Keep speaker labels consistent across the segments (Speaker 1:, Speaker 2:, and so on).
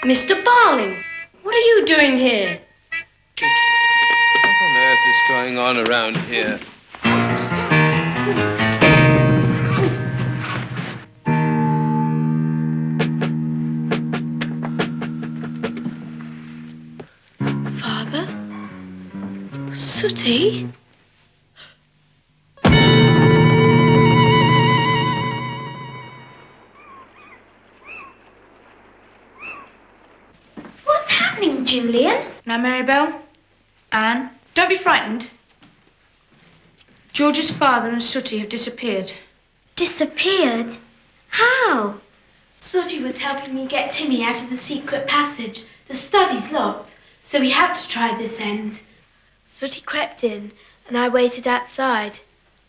Speaker 1: Mr. Barling, what are you doing here?
Speaker 2: What on earth is going on around here?
Speaker 1: Father? Sooty?
Speaker 3: What's happening, Julian?
Speaker 1: Now, Marybelle, Anne, don't be frightened. George's father and Sooty have disappeared.
Speaker 3: Disappeared? How?
Speaker 4: Sooty was helping me get Timmy out of the secret passage. The study's locked, so we had to try this end. Sooty crept in, and I waited outside.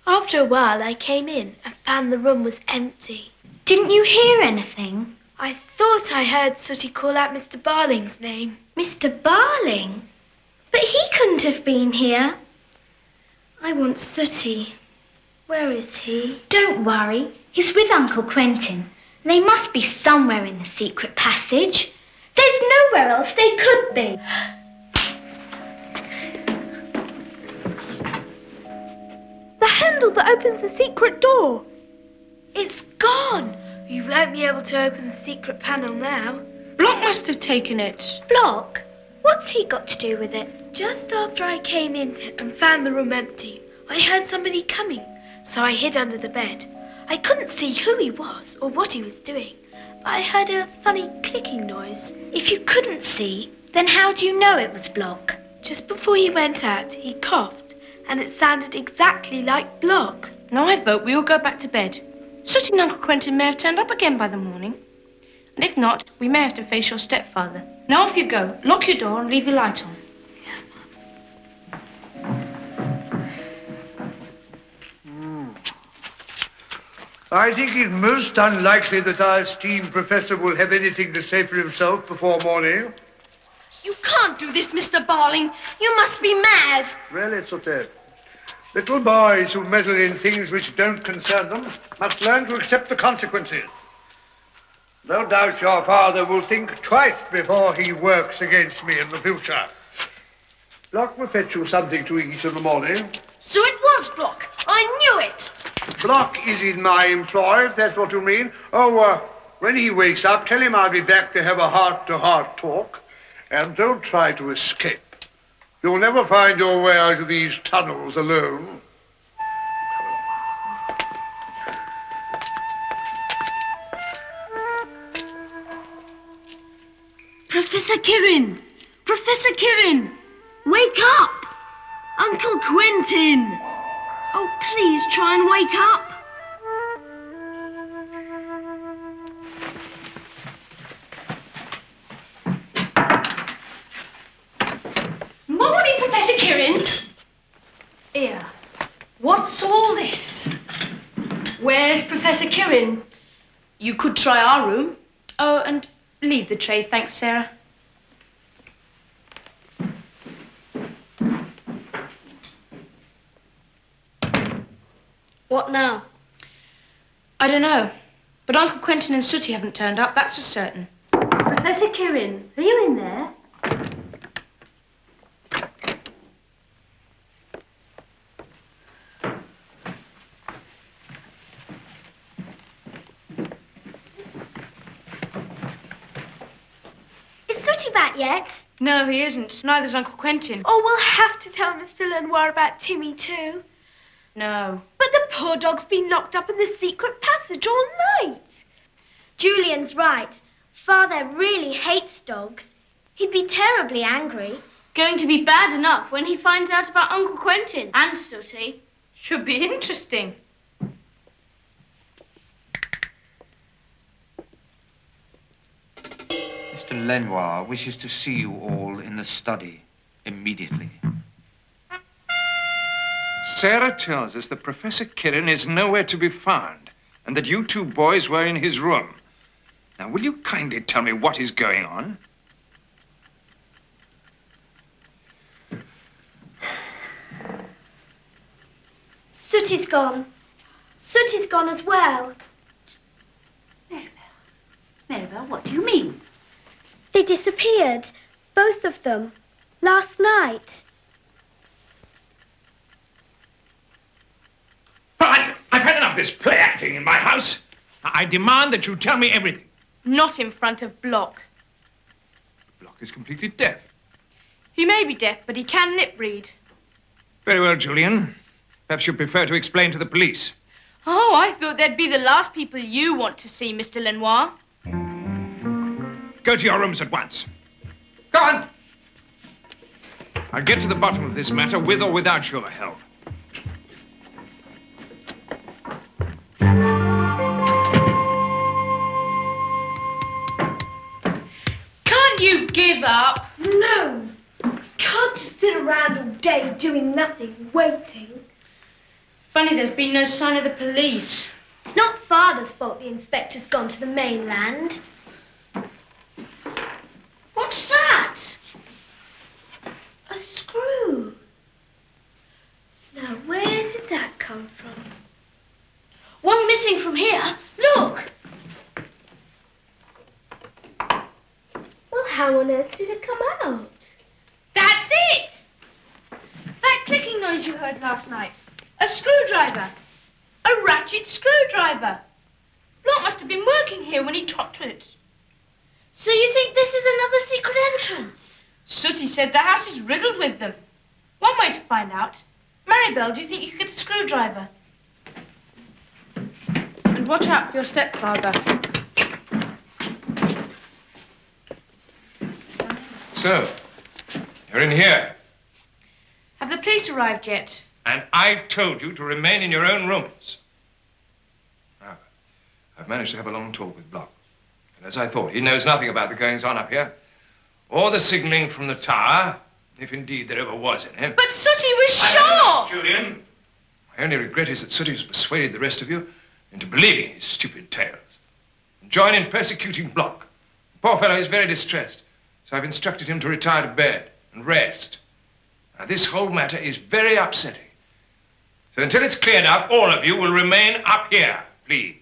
Speaker 4: After a while, I came in and found the room was empty.
Speaker 3: Didn't you hear anything?
Speaker 4: I thought I heard Sooty call out Mr. Barling's name.
Speaker 3: Mr. Barling? But he couldn't have been here. I want Sooty. Where is he? Don't worry. He's with Uncle Quentin. They must be somewhere in the secret passage. There's nowhere else they could be.
Speaker 4: The handle that opens the secret door. It's gone. You won't be able to open the secret panel now.
Speaker 1: Block must have taken it.
Speaker 3: Block? What's he got to do with it?
Speaker 4: Just after I came in and found the room empty, I heard somebody coming, so I hid under the bed. I couldn't see who he was or what he was doing, but I heard a funny clicking noise.
Speaker 3: If you couldn't see, then how do you know it was Block?
Speaker 4: Just before he went out, he coughed, and it sounded exactly like Block.
Speaker 1: Now I vote we all go back to bed. Sooty and Uncle Quentin may have turned up again by the morning. And if not, we may have to face your stepfather. Now off you go. Lock your door and leave your light on.
Speaker 5: I think it most unlikely that our esteemed professor will have anything to say for himself before morning.
Speaker 1: You can't do this, Mr. Barling. You must be mad.
Speaker 5: Really, Sooty. Little boys who meddle in things which don't concern them must learn to accept the consequences. No doubt your father will think twice before he works against me in the future. Block will fetch you something to eat in the morning.
Speaker 1: So it was Block. I knew it.
Speaker 5: Block is in my employ, if that's what you mean. Oh, when he wakes up, tell him I'll be back to have a heart-to-heart talk. And don't try to escape. You'll never find your way out of these tunnels alone.
Speaker 1: Professor Kirin! Professor Kirin! Wake up! Uncle Quentin! Oh, please try and wake up. Morning, Professor Kirin. Here. What's all this? Where's Professor Kirin? You could try our room. Oh, and leave the tray, thanks, Sarah.
Speaker 4: What now?
Speaker 1: I don't know. But Uncle Quentin and Sooty haven't turned up, that's for certain. Professor Kirin, are you in there?
Speaker 3: Is Sooty back yet?
Speaker 1: No, he isn't. Neither's Uncle Quentin.
Speaker 4: Oh, we'll have to tell Mr. Lenoir about Timmy, too.
Speaker 1: No.
Speaker 4: But the poor dog's been locked up in the secret passage all night.
Speaker 3: Julian's right. Father really hates dogs. He'd be terribly angry.
Speaker 1: Going to be bad enough when he finds out about Uncle Quentin and Sooty. Should be interesting.
Speaker 6: Mr. Lenoir wishes to see you all in the study immediately.
Speaker 7: Sarah tells us that Professor Kirin is nowhere to be found and that you two boys were in his room. Now, will you kindly tell me what is going on?
Speaker 3: Sooty's gone. Sooty's gone as well.
Speaker 8: Marybelle, what do you mean?
Speaker 3: They disappeared. Both of them. Last night.
Speaker 7: I've had enough of this play acting in my house. I demand that you tell me everything.
Speaker 1: Not in front of Block.
Speaker 7: Block is completely deaf.
Speaker 1: He may be deaf, but he can lip read.
Speaker 7: Very well, Julian. Perhaps you prefer to explain to the police.
Speaker 1: Oh, I thought they'd be the last people you want to see, Mr. Lenoir.
Speaker 7: Go to your rooms at once. Go on. I'll get to the bottom of this matter with or without your help.
Speaker 1: Can't you give up?
Speaker 4: No. Can't just sit around all day doing nothing, waiting.
Speaker 1: Funny there's been no sign of the police.
Speaker 3: It's not Father's fault the inspector's gone to the mainland.
Speaker 1: What's that?
Speaker 4: A screw. Now, where did that come from?
Speaker 1: One missing from here. Look!
Speaker 4: Well, how on earth did it come out?
Speaker 1: That's it! That clicking noise you heard last night. A screwdriver. A ratchet screwdriver. Block must have been working here when he dropped it.
Speaker 3: So you think this is another secret entrance?
Speaker 1: Sooty said the house is riddled with them. One way to find out. Marybelle, do you think you could get a screwdriver? And watch out for your stepfather.
Speaker 7: So, you're in here.
Speaker 1: Have the police arrived yet?
Speaker 7: And I told you to remain in your own rooms. Now, I've managed to have a long talk with Block. And as I thought, he knows nothing about the goings-on up here, or the signaling from the tower, if indeed there ever was any.
Speaker 1: But Sooty was sure!
Speaker 7: Julian, my only regret is that Sooty has persuaded the rest of you into believing his stupid tales and join in persecuting Block. The poor fellow is very distressed, so I've instructed him to retire to bed and rest. Now, this whole matter is very upsetting. So until it's cleared up, all of you will remain up here, please.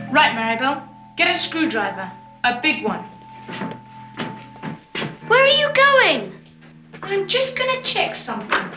Speaker 1: Right, Marybelle. Get a screwdriver. A big one. Where are you going? I'm just gonna check something.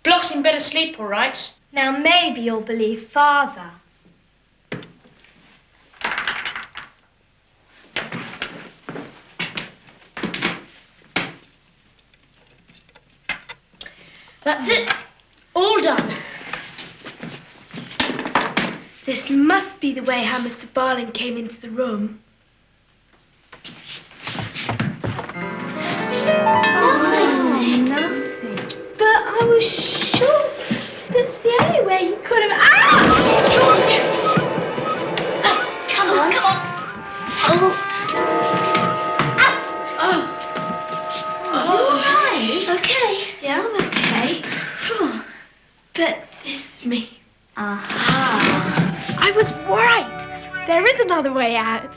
Speaker 1: Block's in bed asleep, all right?
Speaker 3: Now maybe you'll believe Father.
Speaker 4: That's it. All done. This must be the way how Mr. Barling came into the room.
Speaker 3: Nothing.
Speaker 4: But I was sure that's the only way he could have... Ah! George! Oh, come on. Oh.
Speaker 3: All right.
Speaker 4: Okay. Yeah, I'm okay. Phew. But this me.
Speaker 3: Aha.
Speaker 4: I was right. There is another way out.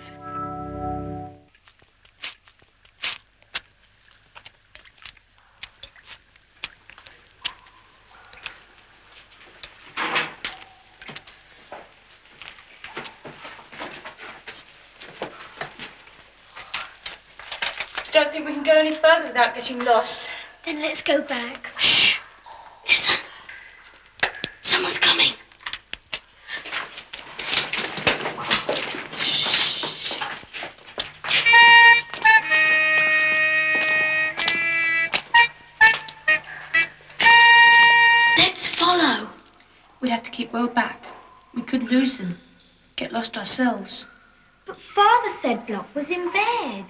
Speaker 1: Don't think we can go any further without getting lost.
Speaker 3: Then let's go back.
Speaker 4: Shh. Listen. Someone's coming. Let's follow.
Speaker 1: We'd have to keep well back. We could lose them. Get lost ourselves.
Speaker 3: But Father said Block was in bed.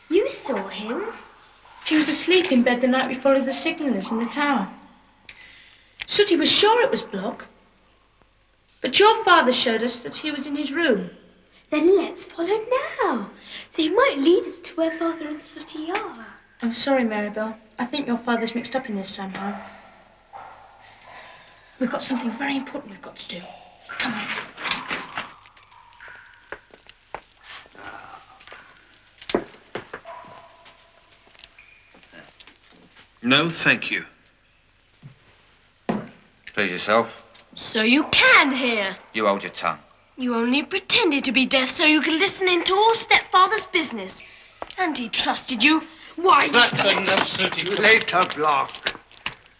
Speaker 3: You saw him.
Speaker 1: He was asleep in bed the night we followed the signalers in the tower. Sooty was sure it was Block.
Speaker 4: But your father showed us that he was in his room. Then let's follow now. They might lead us to where Father and Sooty are. I'm sorry, Marybelle. I think your father's mixed up in this somehow. We've got something very important we've got to do. Come on.
Speaker 2: No, thank you.
Speaker 6: Please yourself.
Speaker 1: So you can hear.
Speaker 6: You hold your tongue.
Speaker 1: You only pretended to be deaf so you could listen into all stepfather's business. And he trusted you. Why?
Speaker 2: That's enough, Sooty.
Speaker 5: Later, Block.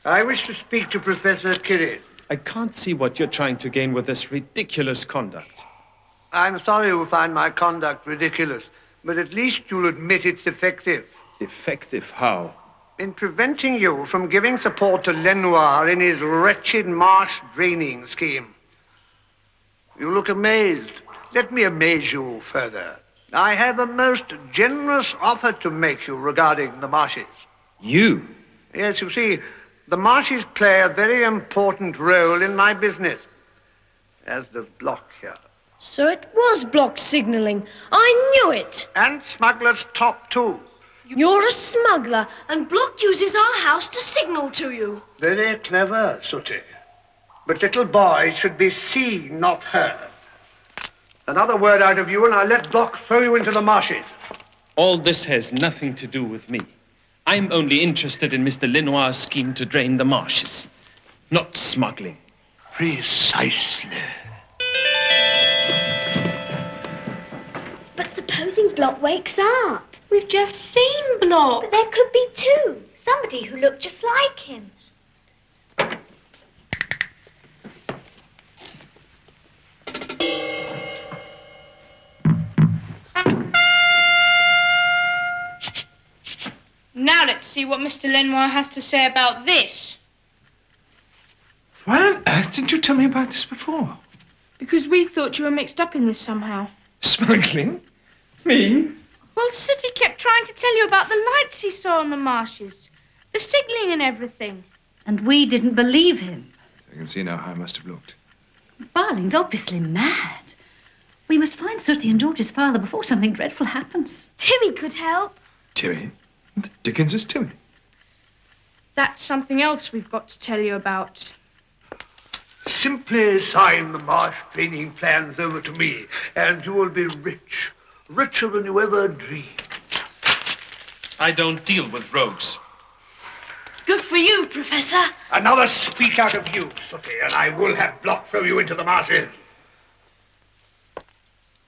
Speaker 5: I wish to speak to Professor Kirin.
Speaker 8: I can't see what you're trying to gain with this ridiculous conduct.
Speaker 5: I'm sorry you find my conduct ridiculous, but at least you'll admit it's effective.
Speaker 8: Effective how?
Speaker 5: In preventing you from giving support to Lenoir in his wretched marsh draining scheme. You look amazed. Let me amaze you further. I have a most generous offer to make you regarding the marshes.
Speaker 8: You?
Speaker 5: Yes, you see, the marshes play a very important role in my business, as does Block here.
Speaker 1: So it was Block signaling. I knew it.
Speaker 5: And Smuggler's top, too.
Speaker 1: You're a smuggler, and Block uses our house to signal to you.
Speaker 5: Very clever, Sooty. But little boys should be seen, not heard. Another word out of you, and I'll let Block throw you into the marshes.
Speaker 8: All this has nothing to do with me. I'm only interested in Mr. Lenoir's scheme to drain the marshes, not smuggling.
Speaker 5: Precisely.
Speaker 3: But supposing Block wakes up?
Speaker 4: We've just seen Block.
Speaker 3: But there could be two. Somebody who looked just like him.
Speaker 4: Now let's see what Mr. Lenoir has to say about this.
Speaker 7: Why on earth didn't you tell me about this before?
Speaker 4: Because we thought you were mixed up in this somehow.
Speaker 7: Smuggling? Me?
Speaker 4: Well, Sooty kept trying to tell you about the lights he saw on the marshes, the signalling and everything.
Speaker 9: And we didn't believe him.
Speaker 7: I can see now how I must have looked.
Speaker 9: Barling's obviously mad. We must find Sooty and George's father before something dreadful happens.
Speaker 4: Timmy could help.
Speaker 7: Timmy? What the dickens is Timmy?
Speaker 4: That's something else we've got to tell you about.
Speaker 5: Simply sign the marsh draining plans over to me, and you will be rich. Richer than you ever dreamed.
Speaker 8: I don't deal with rogues.
Speaker 1: Good for you, Professor.
Speaker 5: Another speak out of you, Sooty, and I will have Block throw you into the marshes.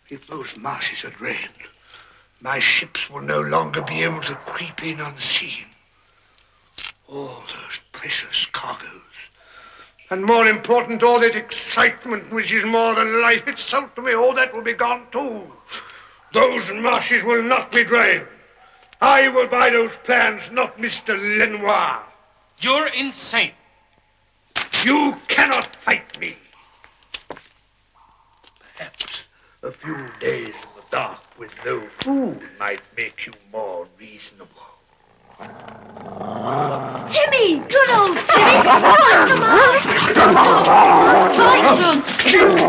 Speaker 5: If those marshes are drained, my ships will no longer be able to creep in unseen. All those precious cargoes. And more important, all that excitement which is more than life itself to me, all that will be gone too. Those marshes will not be drained. I will buy those plans, not Mr. Lenoir.
Speaker 8: You're insane.
Speaker 5: You cannot fight me. Perhaps a few days in the dark with no food might make you more reasonable.
Speaker 1: Timmy! Good old Timmy! Come on! Fight them!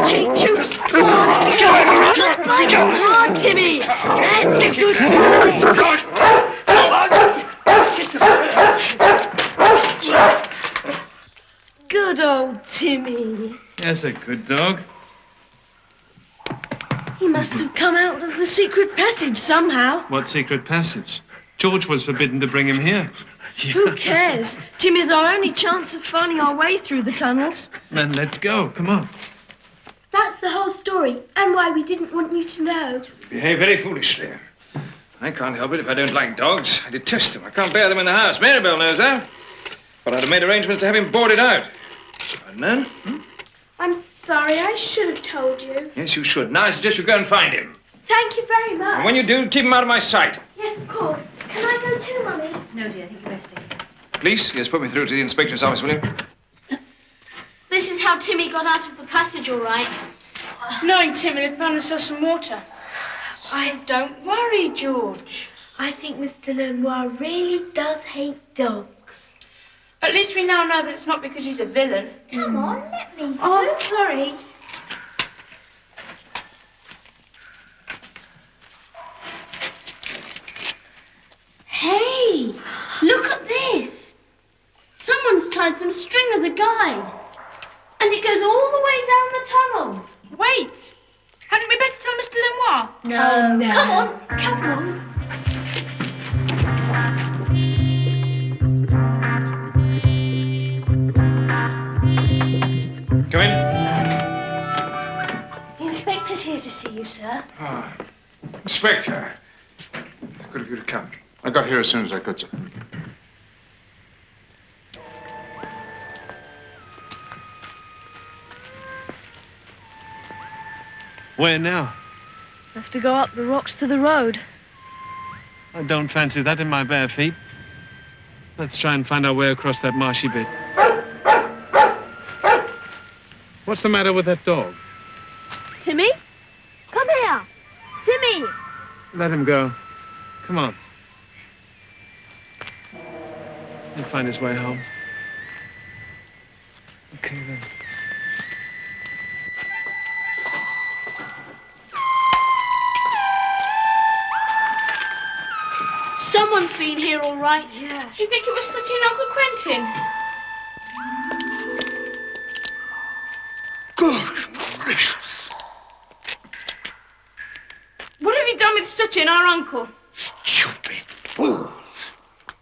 Speaker 1: Take two! Come on, Timmy! That's a good boy! Good old Timmy.
Speaker 8: That's a good dog.
Speaker 1: He must have come out of the secret passage somehow.
Speaker 8: What secret passage? George was forbidden to bring him here.
Speaker 1: Who cares? Timmy's our only chance of finding our way through the tunnels.
Speaker 8: Then let's go. Come on.
Speaker 4: That's the whole story, and why we didn't want you to know.
Speaker 7: Behave very foolishly. I can't help it if I don't like dogs. I detest them. I can't bear them in the house. Marybelle knows that. But I'd have made arrangements to have him boarded out. And then?
Speaker 4: I'm sorry, I should have told you.
Speaker 7: Yes, you should. Now I suggest you go and find him.
Speaker 4: Thank you very much.
Speaker 7: And when you do, keep him out of my sight.
Speaker 4: Yes, of course. Can I go too, Mummy?
Speaker 9: No, dear, I think you're best to.
Speaker 7: Police, yes, put me through to the inspector's office, will you?
Speaker 4: This is how Timmy got out of the passage, all right. Knowing Timmy had found himself some water. Don't worry, George. I think Mr. Lenoir really does hate dogs. At least we now know that it's not because he's a villain.
Speaker 3: Come on, let me.
Speaker 4: Oh, sorry. side. And it goes all the way down the tunnel.
Speaker 10: Wait! Hadn't we better tell Mr. Lenoir?
Speaker 4: No. Come on, come on.
Speaker 7: Come in.
Speaker 1: The inspector's here to see you, sir.
Speaker 7: Ah, Inspector. It's good of you to come.
Speaker 11: I got here as soon as I could, sir.
Speaker 8: Where now?
Speaker 1: Have to go up the rocks to the road.
Speaker 8: I don't fancy that in my bare feet. Let's try and find our way across that marshy bit. What's the matter with that dog?
Speaker 1: Timmy? Come here. Timmy!
Speaker 8: Let him go. Come on. He'll find his way home. Okay, then.
Speaker 4: Someone's been here, all right.
Speaker 1: Yeah.
Speaker 10: Do you think it was Sooty and Uncle Quentin?
Speaker 5: Good gracious.
Speaker 10: What have you done with Sooty and our uncle?
Speaker 5: Stupid fools.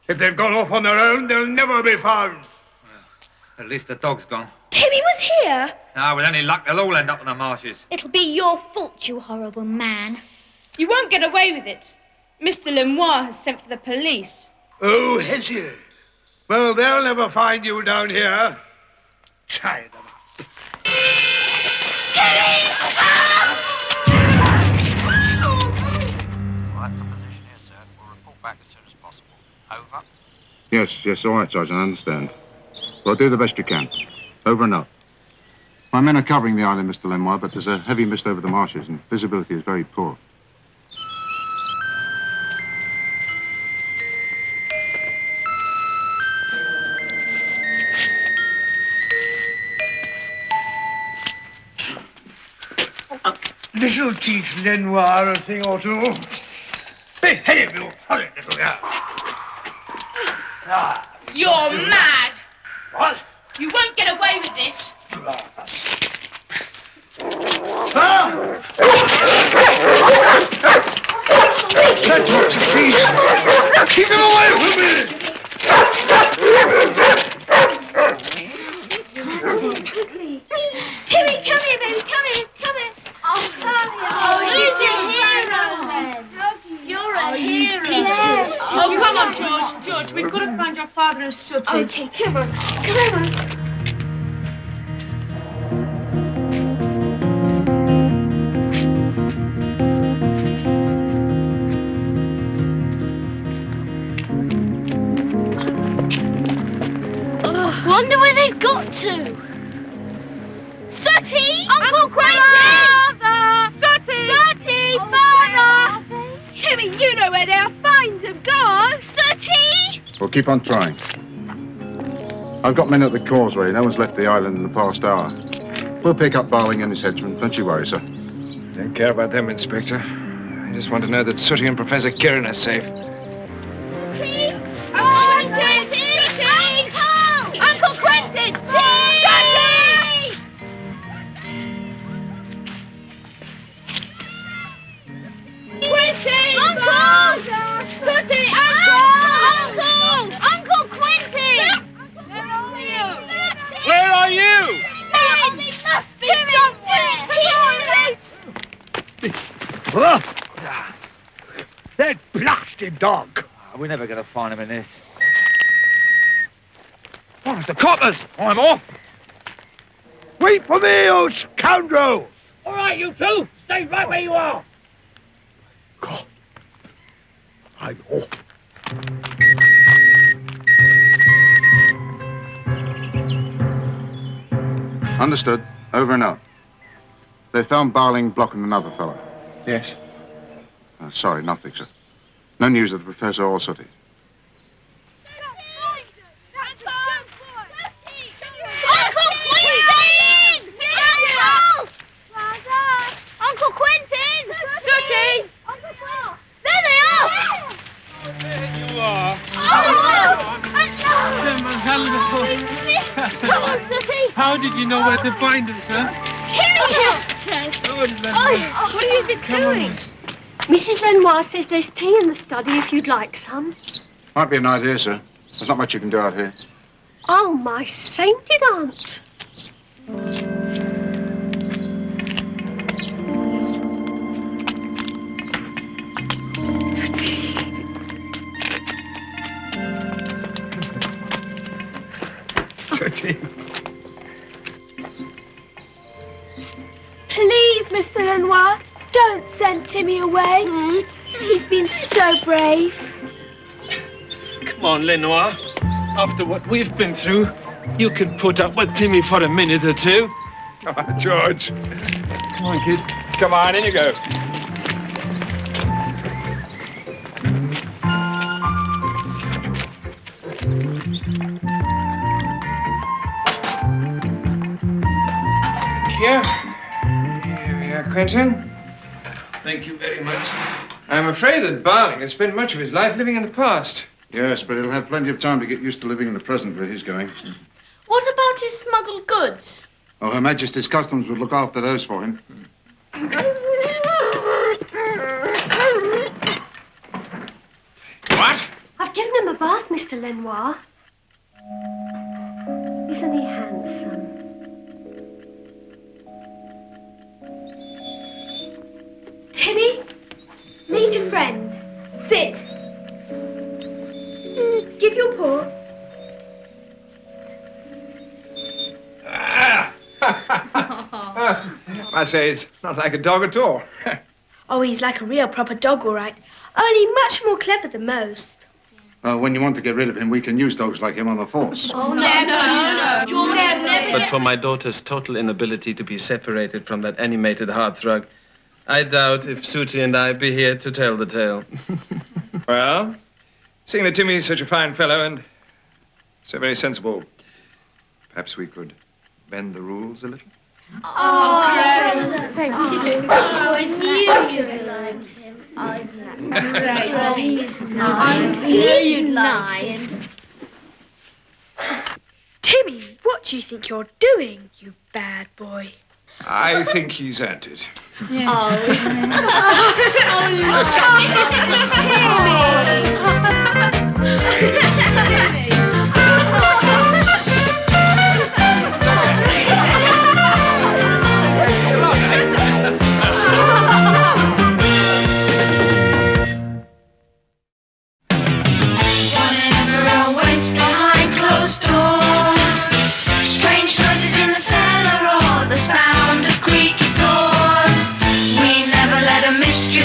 Speaker 5: If they've gone off on their own, they'll never be found.
Speaker 6: At least the dog's gone.
Speaker 3: Timmy was here.
Speaker 6: Now, with any luck, they'll all end up in the marshes.
Speaker 3: It'll be your fault, you horrible man.
Speaker 10: You won't get away with it. Mr. Lenoir has sent for the police.
Speaker 5: Oh, has he? Well, they'll never find you down here. Try them.
Speaker 12: Well, that's the position here, sir. We'll report back as soon as possible. Over.
Speaker 11: Yes, all right, Sergeant, I understand. Well, do the best you can. Over and out. My men are covering the island, Mr. Lenoir, but there's a heavy mist over the marshes and visibility is very poor.
Speaker 5: This'll teach Lenoir a thing or two. Behave, you horrid little girl.
Speaker 10: You're mad.
Speaker 5: What?
Speaker 10: You won't get away with this.
Speaker 5: Let Roxy, please. Keep him away from me.
Speaker 3: Timmy, come here, baby, come here, come here. Oh, he's a hero, then. You're a hero. Yes.
Speaker 10: Oh, come on, George. George, we've got to find your father and Sooty.
Speaker 3: Okay, come on. Come on. Wonder where they've got to. Sooty! Uncle Quentin! Father! Sooty! Sooty! Father! Timmy, you know where they are. Find them. Go on. Sooty!
Speaker 11: We'll keep on trying. I've got men at the causeway. No one's left the island in the past hour. We'll pick up Barling and his henchmen. Don't you worry, sir.
Speaker 7: Don't care about them, Inspector. I just want to know that Sooty and Professor Kieran are safe.
Speaker 3: Sooty! Uncle Quentin! Sooty! Uncle Quentin! Sooty! Quentin! Uncle! Sooty! Uncle! Uncle Quentin!
Speaker 10: Where are you?
Speaker 8: Where are you?
Speaker 3: Men! They must be somewhere!
Speaker 5: That blasted dog.
Speaker 6: We're never going to find him in this.
Speaker 5: Oh, it's the coppers. I'm off. Wait for me, you scoundrel.
Speaker 12: All right, you two. Stay right where you are.
Speaker 5: God, I'm off.
Speaker 11: Understood. Over and out. They found Barling blocking another fellow.
Speaker 7: Yes.
Speaker 11: Sorry, nothing, sir. No news of the Professor or Sooty.
Speaker 3: Uncle Quentin! Uncle Quentin! Sooty! There they are!
Speaker 8: There you are.
Speaker 3: Oh,
Speaker 8: Wonderful.
Speaker 3: come on, Sooty!
Speaker 8: did you know where to find us, huh?
Speaker 1: Timmy helped us.
Speaker 8: Oh, Lenoir.
Speaker 1: What are you doing? Mrs. Lenoir says there's tea in the study if you'd like some.
Speaker 11: Might be an idea, sir. There's not much you can do out here.
Speaker 1: Oh, my sainted aunt.
Speaker 7: Sooty.
Speaker 4: Please, Mr. Lenoir, don't send Timmy away. He's been so brave.
Speaker 8: Come on, Lenoir. After what we've been through, you can put up with Timmy for a minute or two.
Speaker 7: Come on, George.
Speaker 8: Come on, kid.
Speaker 7: Come on, in you go. Here we are, Quentin.
Speaker 8: Thank you very much.
Speaker 7: I'm afraid that Barling has spent much of his life living in the past.
Speaker 11: Yes, but he'll have plenty of time to get used to living in the present where he's going.
Speaker 10: What about his smuggled goods?
Speaker 11: Oh, Her Majesty's Customs would look after those for him.
Speaker 7: What?
Speaker 1: I've given him a bath, Mr. Lenoir. Isn't he handsome?
Speaker 4: Timmy, meet a friend. Sit. Give your paw.
Speaker 7: I say it's not like a dog at all.
Speaker 4: Oh, he's like a real proper dog, all right. Only much more clever than most.
Speaker 11: When you want to get rid of him, we can use dogs like him on the force.
Speaker 1: Oh, no.
Speaker 4: George, never.
Speaker 8: But for my daughter's total inability to be separated from that animated hearthrug, I doubt if Sooty and I be here to tell the tale.
Speaker 7: Well, seeing that Timmy is such a fine fellow and so very sensible, perhaps we could bend the rules a little.
Speaker 4: Oh, thank you. Oh, I knew you'd like him. Oh, isn't that great? Oh, he's nice. I knew you'd like him. Timmy, what do you think you're doing, you bad boy?
Speaker 7: I think he's earned it.
Speaker 4: Yes. Timmy.
Speaker 13: Mystery